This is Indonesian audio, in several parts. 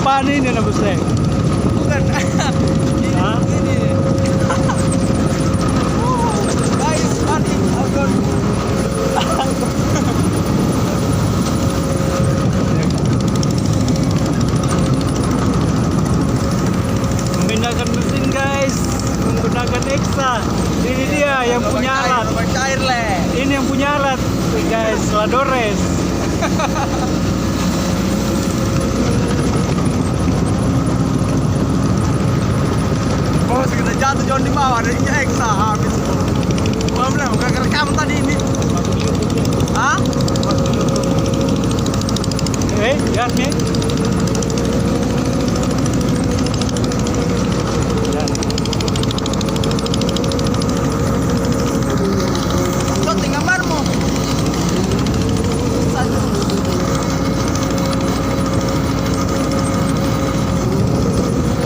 apaan ini nebusnya? Bukan. Hah? Ini. Guys, mati. Agon. Memindahkan mesin guys menggunakan Exa. Ini dia yang punya alat. Cair le. Ini yang punya alat guys, Ladores. Oh, kita jatuh John di bawah, adanya Exa habis. Belum lah, bukan kerekam tadi ini. Hah? Lihat nih. Shooting gambarmu. Satu.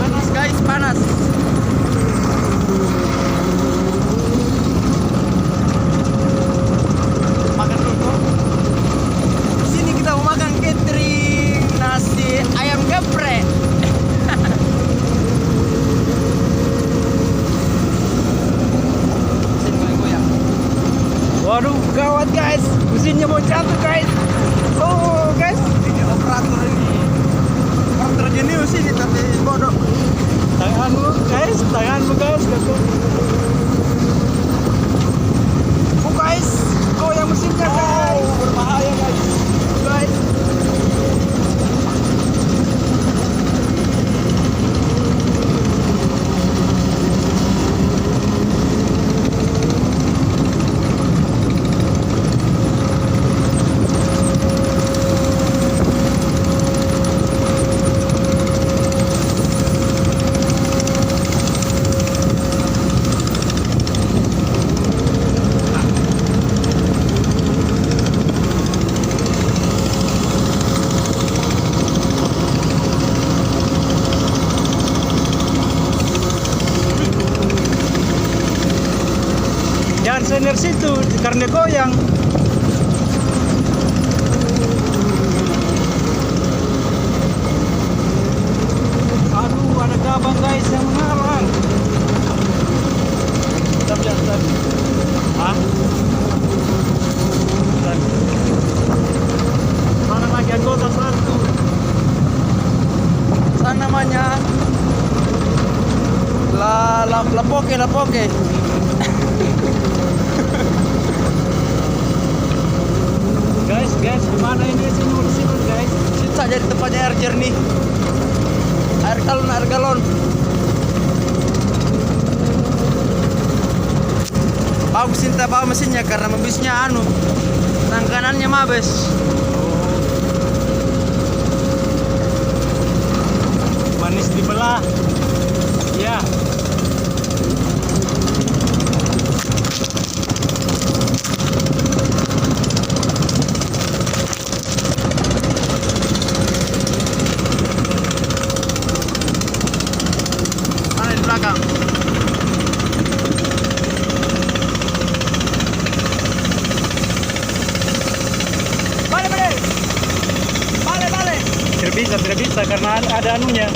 Panas guys, panas. Makan dulu. Di sini kita mau makan catering nasi ayam geprek. Sini goyang-goyang. Waduh, gawat guys. Mesinnya mau jatuh guys. Oh, guys. Ini operator ini. Operator jenius ini tapi bodoh. Tanganmu guys. Oh guys, goyang mesinnya guys. Berbahaya guys. Guys. Jangan sender situ karena goyang. Aduh, ada gabang guys yang mengarang. Bentar. Hah? Bentar. Mana lagi anggota satu? Sana namanya lapoke. Guys, gimana ini sini guys? Situ saja di tempatnya air jernih. Air galon. Bagus cinta bawa mesinnya karena mabisnya tangan kanannya mabes. Manis dibelah. Ya. Mana di belakang? Balik. Tidak bisa karena ada anunya.